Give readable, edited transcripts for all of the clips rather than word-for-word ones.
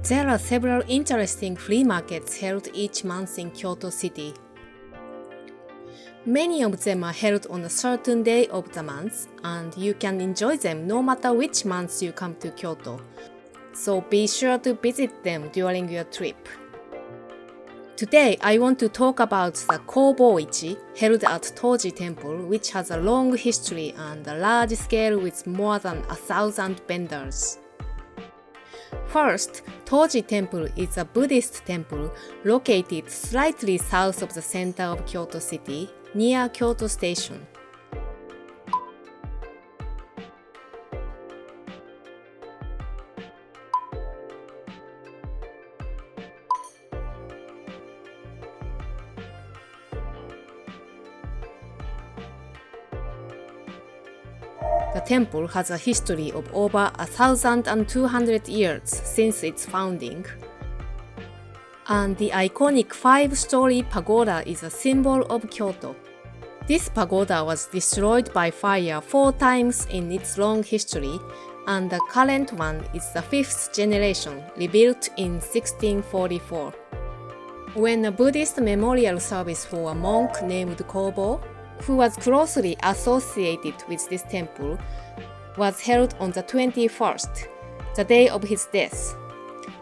There are several interesting flea markets held each month in Kyoto City. Many of them are held on a certain day of the month, and you can enjoy them no matter which month you come to Kyoto. So be sure to visit them during your trip. Today, I want to talk about the Kobo-ichi held at Toji Temple, which has a long history and a large scale with more than 1,000 vendors. First, Toji Temple is a Buddhist temple located slightly south of the center of Kyoto City, near Kyoto Station. The temple has a history of over 1,200 years since its founding, and the iconic 5-story pagoda is a symbol of Kyoto. This pagoda was destroyed by fire 4 times in its long history, and the current one is the 5th generation, rebuilt in 1644. When a Buddhist memorial service for a monk named Kobo, who was closely associated with this temple, was held on the 21st, the day of his death.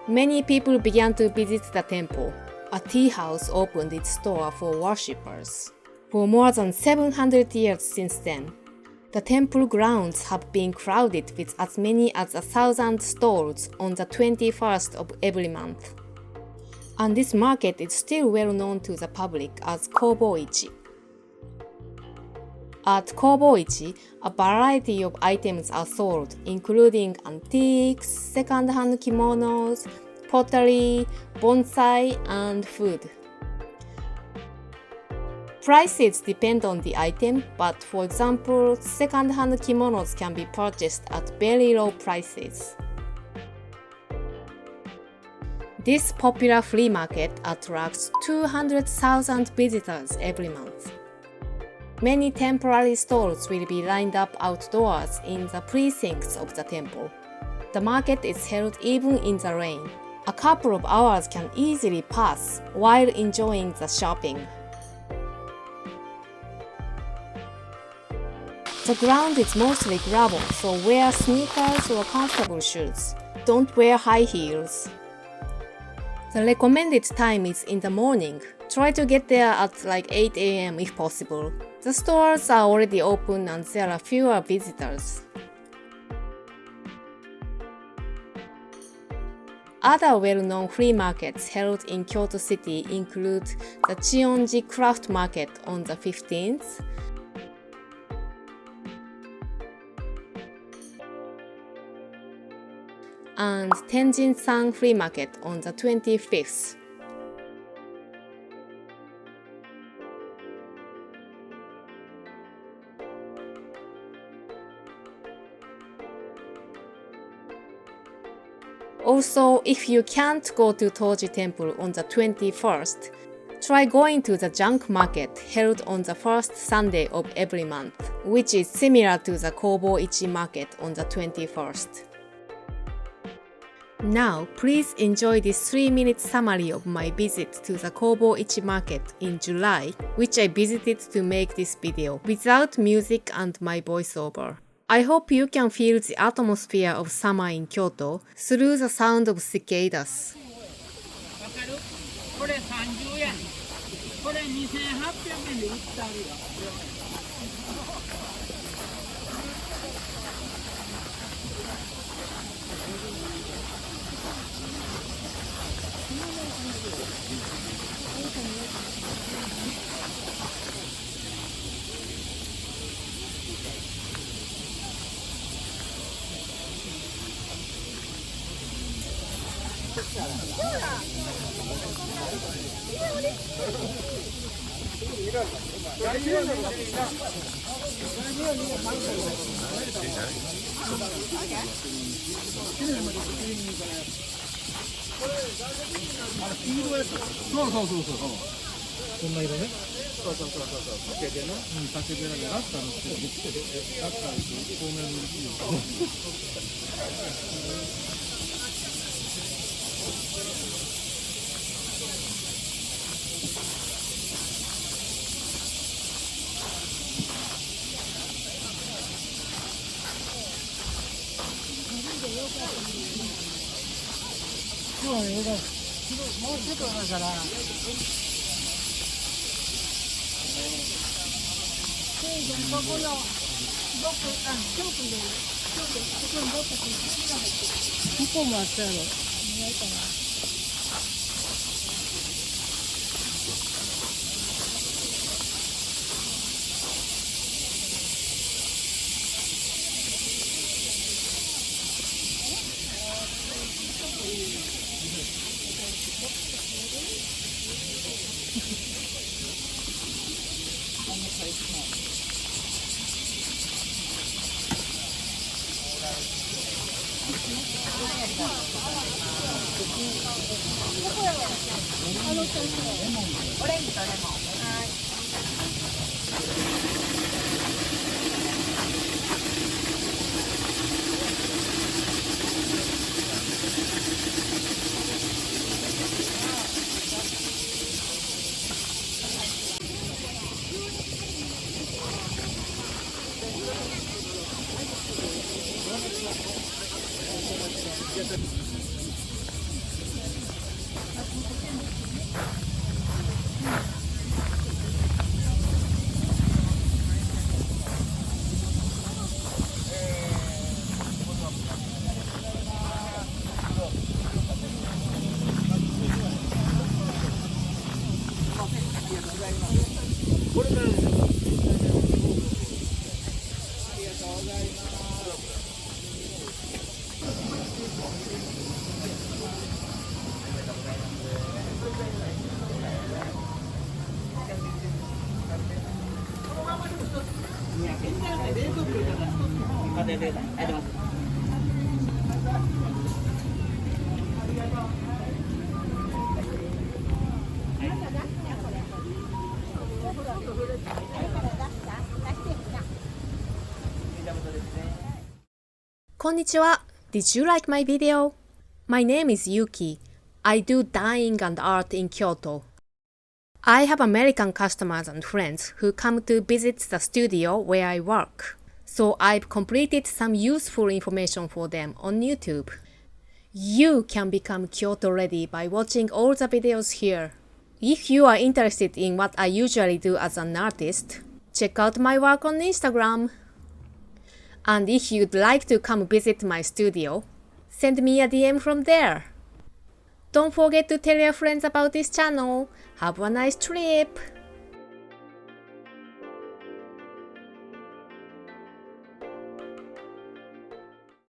Many people began to visit the temple. A tea house opened its door for worshippers. For more than 700 years since then, the temple grounds have been crowded with as many as 1,000 stalls on the 21st of every month. And this market is still well known to the public as Kobo-ichi. At Kobo-ichi, a variety of items are sold, including antiques, second-hand kimonos, pottery, bonsai, and food. Prices depend on the item, but for example, second-hand kimonos can be purchased at very low prices. This popular flea market attracts 200,000 visitors every month. Many temporary stalls will be lined up outdoors in the precincts of the temple. The market is held even in the rain. A couple of hours can easily pass while enjoying the shopping. The ground is mostly gravel, so wear sneakers or comfortable shoes. Don't wear high heels. The recommended time is in the morning. Try to get there at like 8 a.m. if possible. The stores are already open and there are fewer visitors. Other well-known flea markets held in Kyoto City include the Chionji Craft Market on the 15th, and Tenjin-san Flea Market on the 25th. Also, if you can't go to Toji Temple on the 21st, try going to the junk market held on the first Sunday of every month, which is similar to the Kobo-ichi market on the 21st. Now, please enjoy this 3-minute summary of my visit to the Kobo-ichi market in July, which I visited to make this video without music and my voiceover. I hope you can feel the atmosphere of summer in Kyoto through the sound of cicadas. これ30円。これ2800円で売ってあるよ。こんな色ね。そうそうそうそうそう。竹でね。竹でラッカのってラッカー透明のそうね、もうちょっとだから。ここのどこ京都でここにどっか向こうもあったやろ。ないかな。こんにちは。Did you like my video? My name is Yuki. I do dyeing and art in Kyoto. I have American customers and friends who come to visit the studio where I work. So I've completed some useful information for them on YouTube. You can become Kyoto ready by watching all the videos here. If you are interested in what I usually do as an artist, check out my work on Instagram. And if you'd like to come visit my studio, send me a DM from there. Don't forget to tell your friends about this channel. Have a nice trip!